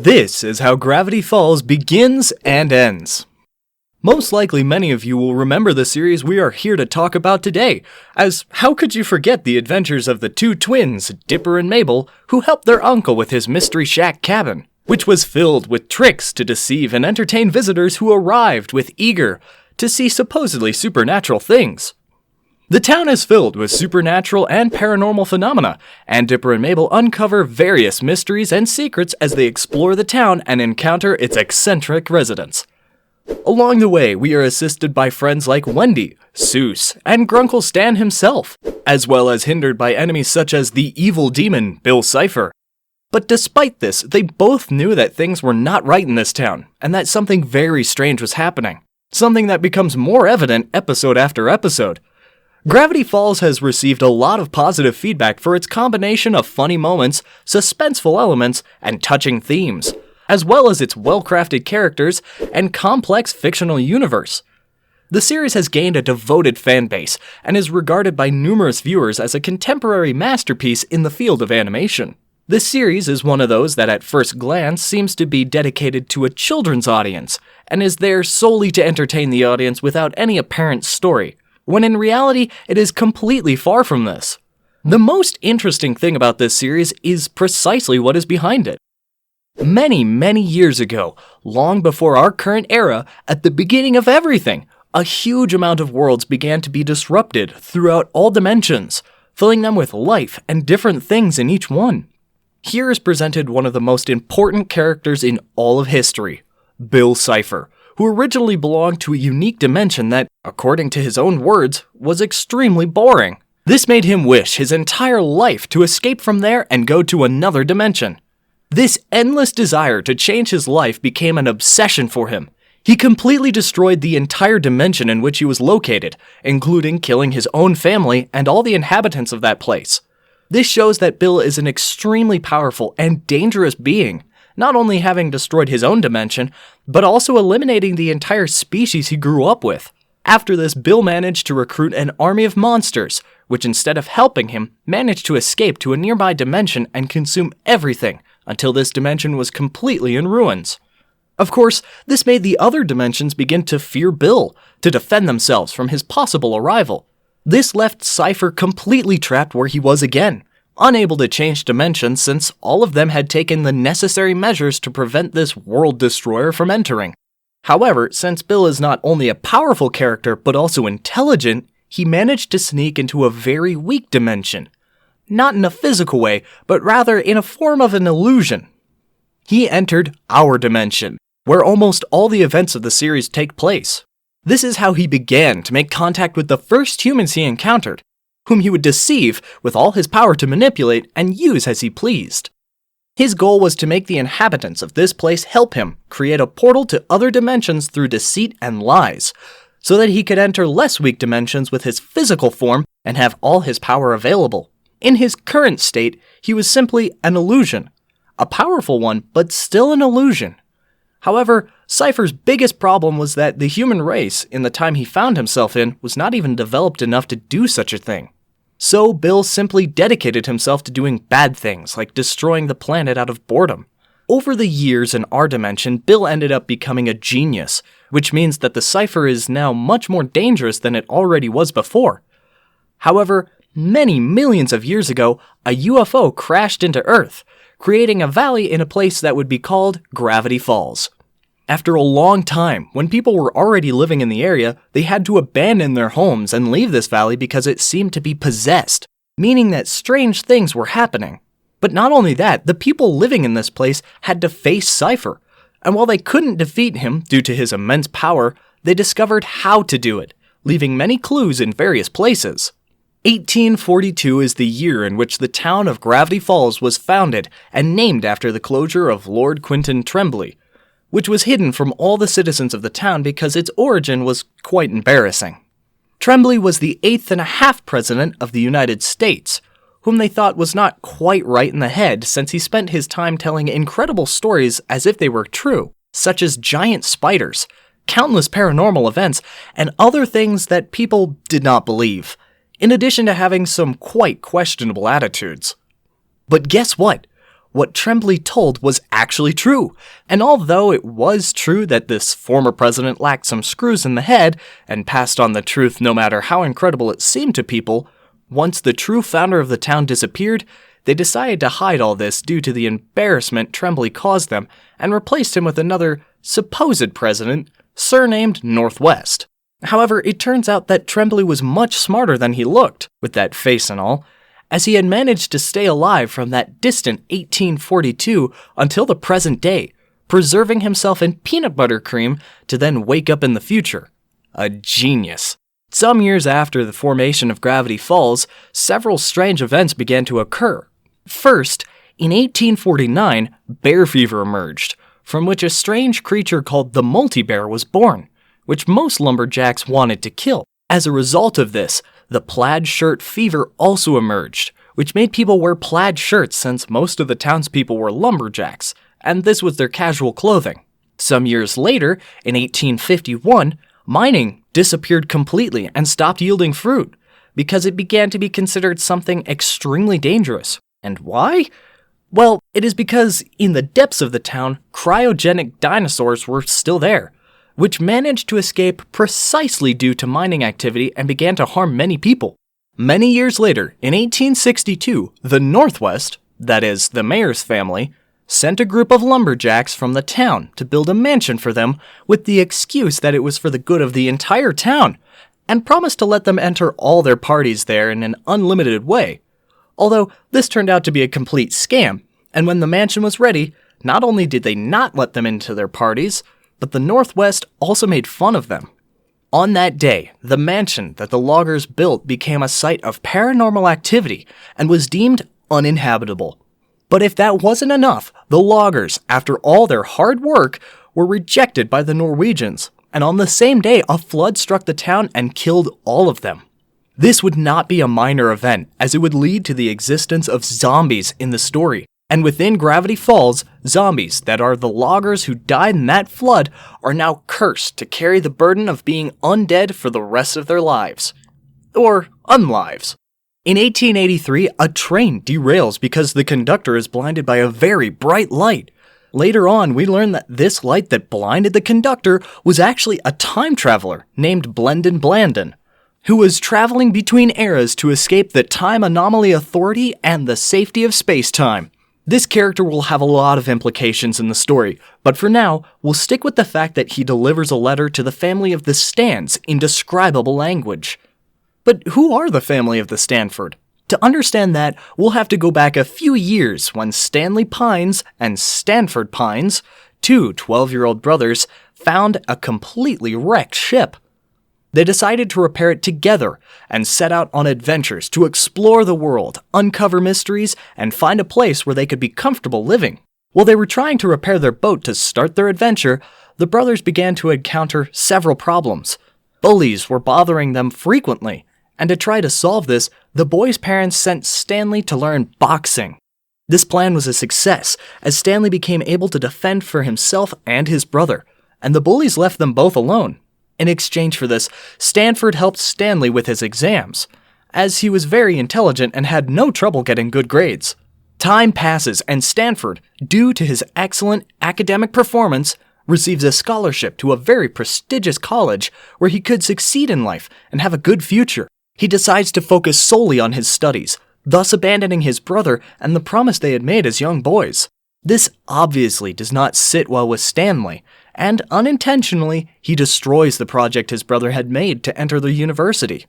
This is how Gravity Falls begins and ends. Most likely many of you will remember the series we are here to talk about today, as how could you forget the adventures of the two twins, Dipper and Mabel, who helped their uncle with his Mystery Shack cabin, which was filled with tricks to deceive and entertain visitors who arrived with eager to see supposedly supernatural things. The town is filled with supernatural and paranormal phenomena, and Dipper and Mabel uncover various mysteries and secrets as they explore the town and encounter its eccentric residents. Along the way, we are assisted by friends like Wendy, Soos, and Gruncle Stan himself, as well as hindered by enemies such as the evil demon, Bill Cipher. But despite this, they both knew that things were not right in this town, and that something very strange was happening. Something that becomes more evident episode after episode. Gravity Falls has received a lot of positive feedback for its combination of funny moments, suspenseful elements, and touching themes, as well as its well-crafted characters and complex fictional universe. The series has gained a devoted fan base and is regarded by numerous viewers as a contemporary masterpiece in the field of animation. This series is one of those that at first glance seems to be dedicated to a children's audience and is there solely to entertain the audience without any apparent story, when in reality it is completely far from this. The most interesting thing about this series is precisely what is behind it. Many years ago, long before our current era, at the beginning of everything, a huge amount of worlds began to be disrupted throughout all dimensions, filling them with life and different things in each one. Here is presented one of the most important characters in all of history, Bill Cipher, who originally belonged to a unique dimension that, according to his own words, was extremely boring. This made him wish his entire life to escape from there and go to another dimension. This endless desire to change his life became an obsession for him. He completely destroyed the entire dimension in which he was located, including killing his own family and all the inhabitants of that place. This shows that Bill is an extremely powerful and dangerous being, not only having destroyed his own dimension, but also eliminating the entire species he grew up with. After this, Bill managed to recruit an army of monsters, which instead of helping him, managed to escape to a nearby dimension and consume everything, until this dimension was completely in ruins. Of course, this made the other dimensions begin to fear Bill, to defend themselves from his possible arrival. This left Cipher completely trapped where he was again, unable to change dimensions since all of them had taken the necessary measures to prevent this world destroyer from entering. However, since Bill is not only a powerful character but also intelligent, he managed to sneak into a very weak dimension. Not in a physical way, but rather in a form of an illusion. He entered our dimension, where almost all the events of the series take place. This is how he began to make contact with the first humans he encountered, whom he would deceive with all his power to manipulate and use as he pleased. His goal was to make the inhabitants of this place help him create a portal to other dimensions through deceit and lies, so that he could enter less weak dimensions with his physical form and have all his power available. In his current state, he was simply an illusion. A powerful one, but still an illusion. However, Cipher's biggest problem was that the human race, in the time he found himself in, was not even developed enough to do such a thing. So Bill simply dedicated himself to doing bad things, like destroying the planet out of boredom. Over the years in our dimension, Bill ended up becoming a genius, which means that the Cipher is now much more dangerous than it already was before. However, many millions of years ago, a UFO crashed into Earth, creating a valley in a place that would be called Gravity Falls. After a long time, when people were already living in the area, they had to abandon their homes and leave this valley because it seemed to be possessed, meaning that strange things were happening. But not only that, the people living in this place had to face Cipher, and while they couldn't defeat him due to his immense power, they discovered how to do it, leaving many clues in various places. 1842 is the year in which the town of Gravity Falls was founded and named after the closure of Lord Quinton Tremblay, which was hidden from all the citizens of the town because its origin was quite embarrassing. Tremblay was the 8th president of the United States, whom they thought was not quite right in the head since he spent his time telling incredible stories as if they were true, such as giant spiders, countless paranormal events, and other things that people did not believe, in addition to having some quite questionable attitudes. But guess what? what Tremblay told was actually true. And although it was true that this former president lacked some screws in the head and passed on the truth no matter how incredible it seemed to people, once the true founder of the town disappeared, they decided to hide all this due to the embarrassment Tremblay caused them and replaced him with another supposed president, surnamed Northwest. However, it turns out that Tremblay was much smarter than he looked, with that face and all, as he had managed to stay alive from that distant 1842 until the present day, preserving himself in peanut butter cream to then wake up in the future. A genius. Some years after the formation of Gravity Falls, several strange events began to occur. First, in 1849, bear fever emerged, from which a strange creature called the multi-bear was born, which most lumberjacks wanted to kill. As a result of this, the plaid shirt fever also emerged, which made people wear plaid shirts since most of the townspeople were lumberjacks, and this was their casual clothing. Some years later, in 1851, mining disappeared completely and stopped yielding fruit, because it began to be considered something extremely dangerous. And why? Well, it is because in the depths of the town, cryogenic dinosaurs were still there, which managed to escape precisely due to mining activity and began to harm many people. Many years later, in 1862, the Northwest, that is, the mayor's family, sent a group of lumberjacks from the town to build a mansion for them with the excuse that it was for the good of the entire town, and promised to let them enter all their parties there in an unlimited way. Although this turned out to be a complete scam, and when the mansion was ready, not only did they not let them into their parties, but the Northwest also made fun of them. On that day, the mansion that the loggers built became a site of paranormal activity and was deemed uninhabitable. But if that wasn't enough, the loggers, after all their hard work, were rejected by the Norwegians, and on the same day a flood struck the town and killed all of them. This would not be a minor event, as it would lead to the existence of zombies in the story. And within Gravity Falls, zombies that are the loggers who died in that flood are now cursed to carry the burden of being undead for the rest of their lives. Or unlives. In 1883, a train derails because the conductor is blinded by a very bright light. Later on, we learn that this light that blinded the conductor was actually a time traveler named Blendon Blandon, who was traveling between eras to escape the Time Anomaly Authority and the safety of space-time. This character will have a lot of implications in the story, but for now, we'll stick with the fact that he delivers a letter to the family of the Stans in describable language. But who are the family of the Stanford? To understand that, we'll have to go back a few years when Stanley Pines and Stanford Pines, two 12-year-old brothers, found a completely wrecked ship. They decided to repair it together and set out on adventures to explore the world, uncover mysteries, and find a place where they could be comfortable living. While they were trying to repair their boat to start their adventure, the brothers began to encounter several problems. Bullies were bothering them frequently, and to try to solve this, the boys' parents sent Stanley to learn boxing. This plan was a success, as Stanley became able to defend for himself and his brother, and the bullies left them both alone. In exchange for this, Stanford helped Stanley with his exams, as he was very intelligent and had no trouble getting good grades. Time passes, and Stanford, due to his excellent academic performance, receives a scholarship to a very prestigious college where he could succeed in life and have a good future. He decides to focus solely on his studies, thus abandoning his brother and the promise they had made as young boys. This obviously does not sit well with Stanley, and unintentionally, he destroys the project his brother had made to enter the university,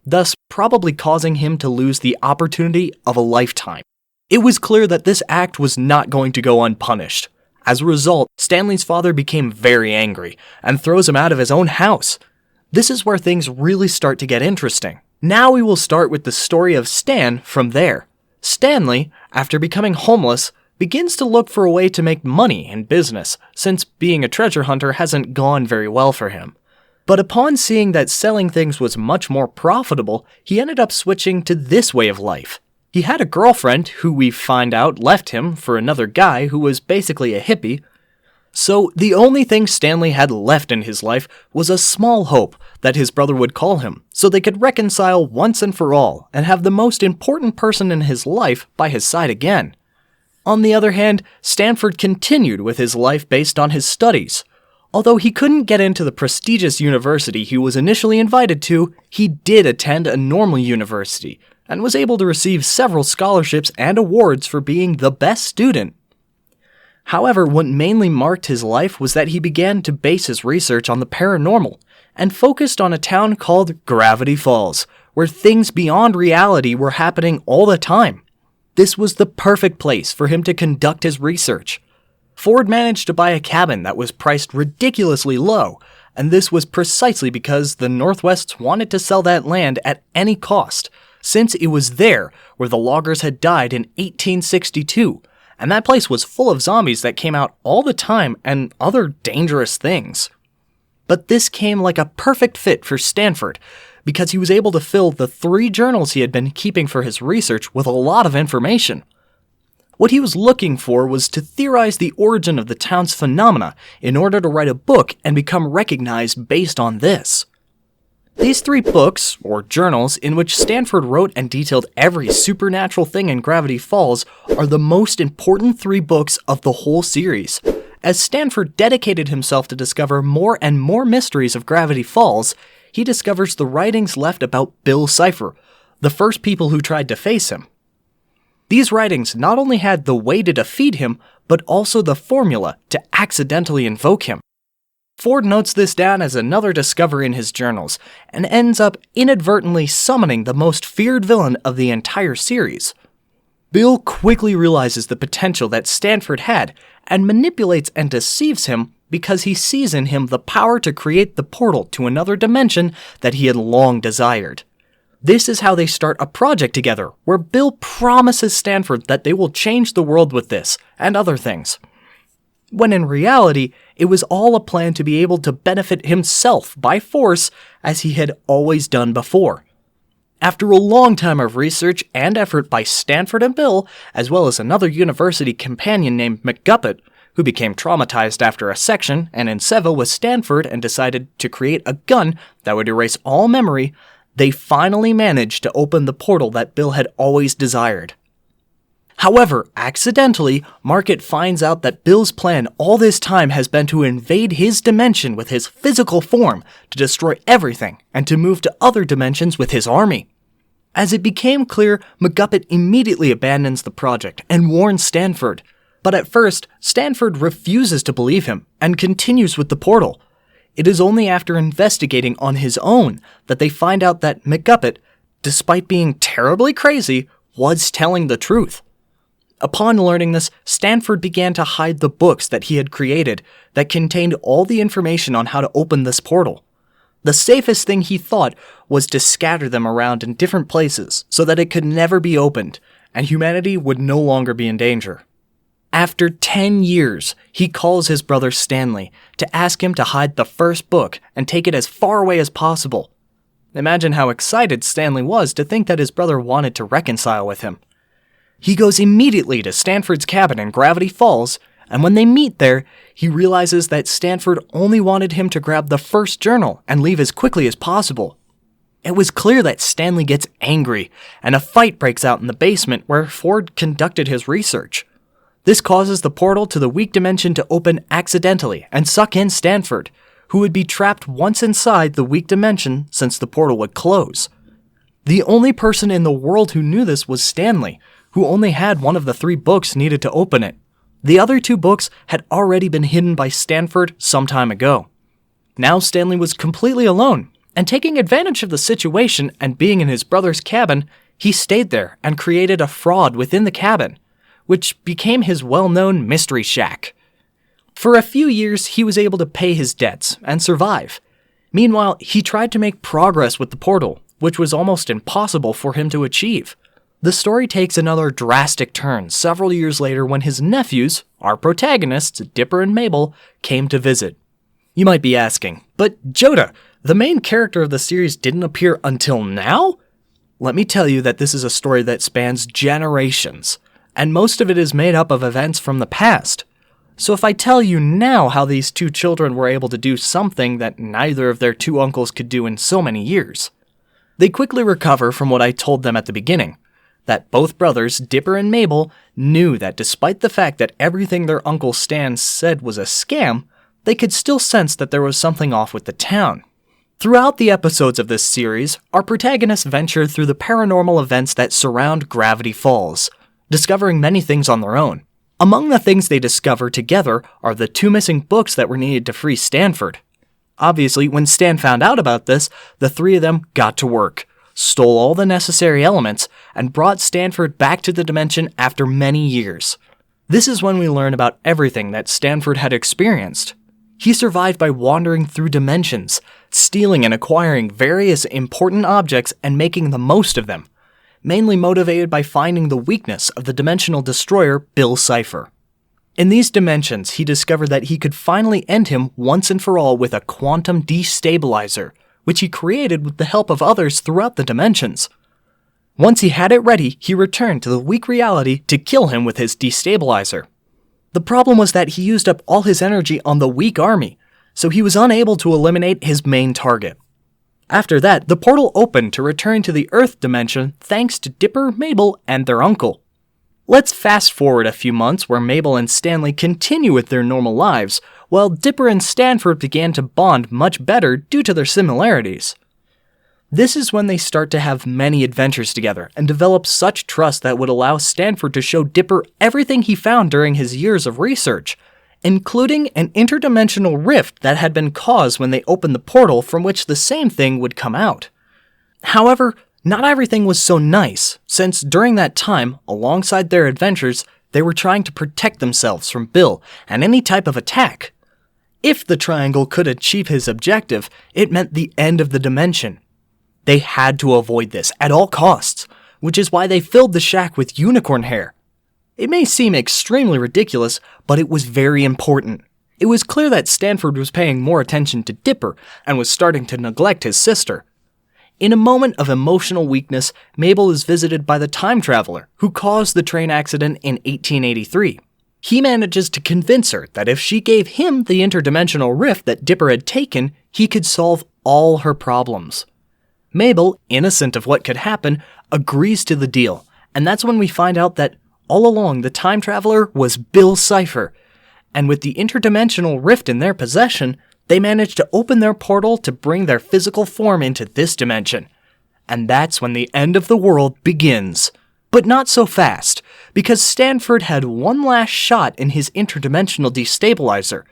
thus probably causing him to lose the opportunity of a lifetime. It was clear that this act was not going to go unpunished. As a result, Stanley's father became very angry and throws him out of his own house. This is where things really start to get interesting. Now we will start with the story of Stan from there. Stanley, after becoming homeless, begins to look for a way to make money in business, since being a treasure hunter hasn't gone very well for him. But upon seeing that selling things was much more profitable, he ended up switching to this way of life. He had a girlfriend who we find out left him for another guy who was basically a hippie. So the only thing Stanley had left in his life was a small hope that his brother would call him, so they could reconcile once and for all and have the most important person in his life by his side again. On the other hand, Stanford continued with his life based on his studies. Although he couldn't get into the prestigious university he was initially invited to, he did attend a normal university, and was able to receive several scholarships and awards for being the best student. However, what mainly marked his life was that he began to base his research on the paranormal, and focused on a town called Gravity Falls, where things beyond reality were happening all the time. This was the perfect place for him to conduct his research. Ford managed to buy a cabin that was priced ridiculously low, and this was precisely because the Northwests wanted to sell that land at any cost, since it was there where the loggers had died in 1862, and that place was full of zombies that came out all the time and other dangerous things. But this came like a perfect fit for Stanford, because he was able to fill the 3 journals he had been keeping for his research with a lot of information. What he was looking for was to theorize the origin of the town's phenomena in order to write a book and become recognized based on this. These 3 books, or journals, in which Stanford wrote and detailed every supernatural thing in Gravity Falls, are the most important 3 books of the whole series. As Stanford dedicated himself to discover more and more mysteries of Gravity Falls, he discovers the writings left about Bill Cipher, the first people who tried to face him. These writings not only had the way to defeat him, but also the formula to accidentally invoke him. Ford notes this down as another discovery in his journals, and ends up inadvertently summoning the most feared villain of the entire series. Bill quickly realizes the potential that Stanford had, and manipulates and deceives him because he sees in him the power to create the portal to another dimension that he had long desired. This is how they start a project together, where Bill promises Stanford that they will change the world with this, and other things. When in reality, it was all a plan to be able to benefit himself by force, as he had always done before. After a long time of research and effort by Stanford and Bill, as well as another university companion named McGuppet, who became traumatized after a section and in Seville with Stanford and decided to create a gun that would erase all memory, they finally managed to open the portal that Bill had always desired. However, accidentally, Market finds out that Bill's plan all this time has been to invade his dimension with his physical form, to destroy everything, and to move to other dimensions with his army. As it became clear, McGuppet immediately abandons the project and warns Stanford. But at first, Stanford refuses to believe him, and continues with the portal. It is only after investigating on his own that they find out that McGuppet, despite being terribly crazy, was telling the truth. Upon learning this, Stanford began to hide the books that he had created that contained all the information on how to open this portal. The safest thing he thought was to scatter them around in different places so that it could never be opened, and humanity would no longer be in danger. After 10 years, he calls his brother Stanley to ask him to hide the first book and take it as far away as possible. Imagine how excited Stanley was to think that his brother wanted to reconcile with him. He goes immediately to Stanford's cabin in Gravity Falls, and when they meet there, he realizes that Stanford only wanted him to grab the first journal and leave as quickly as possible. It was clear that Stanley gets angry, and a fight breaks out in the basement where Ford conducted his research. This causes the portal to the weak dimension to open accidentally and suck in Stanford, who would be trapped once inside the weak dimension since the portal would close. The only person in the world who knew this was Stanley, who only had one of the 3 books needed to open it. The other 2 books had already been hidden by Stanford some time ago. Now Stanley was completely alone, and taking advantage of the situation and being in his brother's cabin, he stayed there and created a fraud within the cabin, which became his well-known Mystery Shack. For a few years, he was able to pay his debts and survive. Meanwhile, he tried to make progress with the portal, which was almost impossible for him to achieve. The story takes another drastic turn several years later when his nephews, our protagonists, Dipper and Mabel, came to visit. You might be asking, but Joda, the main character of the series didn't appear until now? Let me tell you that this is a story that spans generations, and most of it is made up of events from the past. So if I tell you now how these 2 children were able to do something that neither of their 2 uncles could do in so many years, they quickly recover from what I told them at the beginning. that both brothers, Dipper and Mabel, knew that despite the fact that everything their Uncle Stan said was a scam, they could still sense that there was something off with the town. Throughout the episodes of this series, our protagonists venture through the paranormal events that surround Gravity Falls, discovering many things on their own. Among the things they discover together are the 2 missing books that were needed to free Stanford. Obviously, when Stan found out about this, the 3 of them got to work, stole all the necessary elements, and brought Stanford back to the dimension after many years. This is when we learn about everything that Stanford had experienced. He survived by wandering through dimensions, stealing and acquiring various important objects and making the most of them, mainly motivated by finding the weakness of the dimensional destroyer Bill Cipher. In these dimensions, he discovered that he could finally end him once and for all with a quantum destabilizer, which he created with the help of others throughout the dimensions. Once he had it ready, he returned to the weak reality to kill him with his destabilizer. The problem was that he used up all his energy on the weak army, so he was unable to eliminate his main target. After that, the portal opened to return to the Earth dimension thanks to Dipper, Mabel, and their uncle. Let's fast forward a few months where Mabel and Stanley continue with their normal lives, while Dipper and Stanford began to bond much better due to their similarities. This is when they start to have many adventures together and develop such trust that would allow Stanford to show Dipper everything he found during his years of research, including an interdimensional rift that had been caused when they opened the portal from which the same thing would come out. However, not everything was so nice, since during that time, alongside their adventures, they were trying to protect themselves from Bill and any type of attack. If the triangle could achieve his objective, it meant the end of the dimension. They had to avoid this at all costs, which is why they filled the shack with unicorn hair. It may seem extremely ridiculous, but it was very important. It was clear that Stanford was paying more attention to Dipper and was starting to neglect his sister. In a moment of emotional weakness, Mabel is visited by the time traveler who caused the train accident in 1883. He manages to convince her that if she gave him the interdimensional rift that Dipper had taken, he could solve all her problems. Mabel, innocent of what could happen, agrees to the deal, and that's when we find out that all along the time traveler was Bill Cipher, and with the interdimensional rift in their possession, they managed to open their portal to bring their physical form into this dimension. And that's when the end of the world begins. But not so fast, because Stanford had one last shot in his interdimensional destabilizer,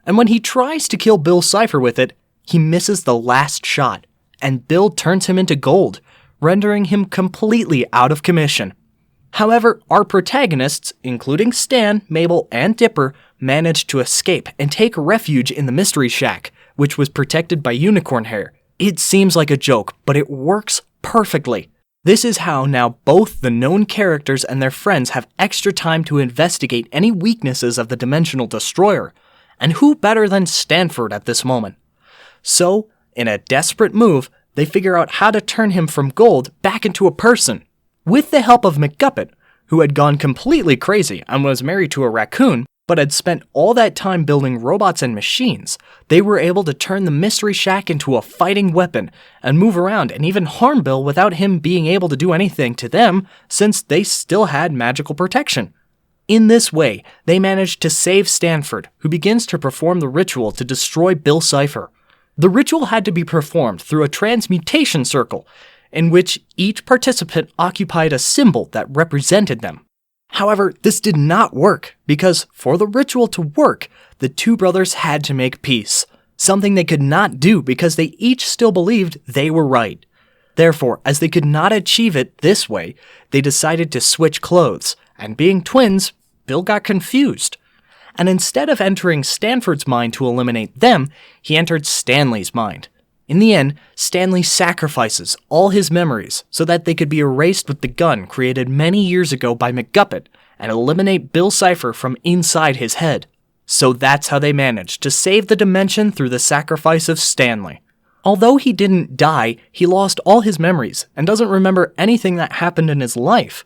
and when he tries to kill Bill Cipher with it, he misses the last shot, and Bill turns him into gold, rendering him completely out of commission. However, our protagonists, including Stan, Mabel, and Dipper, managed to escape and take refuge in the Mystery Shack, which was protected by unicorn hair. It seems like a joke, but it works perfectly. This is how now both the known characters and their friends have extra time to investigate any weaknesses of the Dimensional Destroyer. And who better than Stanford at this moment? So, in a desperate move, they figure out how to turn him from gold back into a person. With the help of McGuppet, who had gone completely crazy and was married to a raccoon, but had spent all that time building robots and machines, they were able to turn the Mystery Shack into a fighting weapon and move around and even harm Bill without him being able to do anything to them since they still had magical protection. In this way, they managed to save Stanford, who begins to perform the ritual to destroy Bill Cipher. The ritual had to be performed through a transmutation circle, in which each participant occupied a symbol that represented them. However, this did not work, because for the ritual to work, the two brothers had to make peace, something they could not do because they each still believed they were right. Therefore, as they could not achieve it this way, they decided to switch clothes, and being twins, Bill got confused. And instead of entering Stanford's mind to eliminate them, he entered Stanley's mind. In the end, Stanley sacrifices all his memories so that they could be erased with the gun created many years ago by McGuppet and eliminate Bill Cipher from inside his head. So that's how they managed to save the dimension through the sacrifice of Stanley. Although he didn't die, he lost all his memories and doesn't remember anything that happened in his life.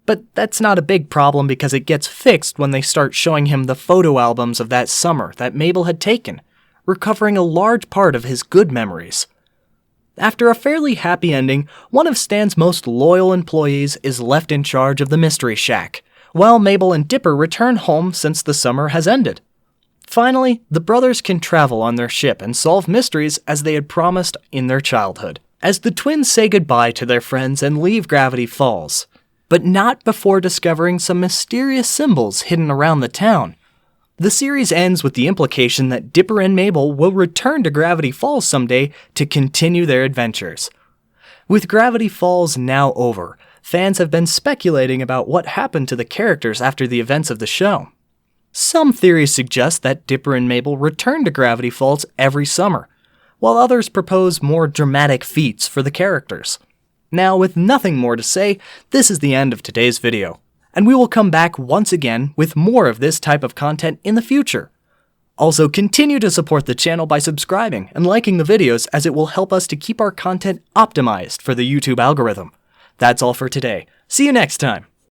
But that's not a big problem because it gets fixed when they start showing him the photo albums of that summer that Mabel had taken, recovering a large part of his good memories. After a fairly happy ending, one of Stan's most loyal employees is left in charge of the Mystery Shack, while Mabel and Dipper return home since the summer has ended. Finally, the brothers can travel on their ship and solve mysteries as they had promised in their childhood, as the twins say goodbye to their friends and leave Gravity Falls, but not before discovering some mysterious symbols hidden around the town. The series ends with the implication that Dipper and Mabel will return to Gravity Falls someday to continue their adventures. With Gravity Falls now over, fans have been speculating about what happened to the characters after the events of the show. Some theories suggest that Dipper and Mabel return to Gravity Falls every summer, while others propose more dramatic feats for the characters. Now, with nothing more to say, this is the end of today's video, and we will come back once again with more of this type of content in the future. Also, continue to support the channel by subscribing and liking the videos, as it will help us to keep our content optimized for the YouTube algorithm. That's all for today. See you next time!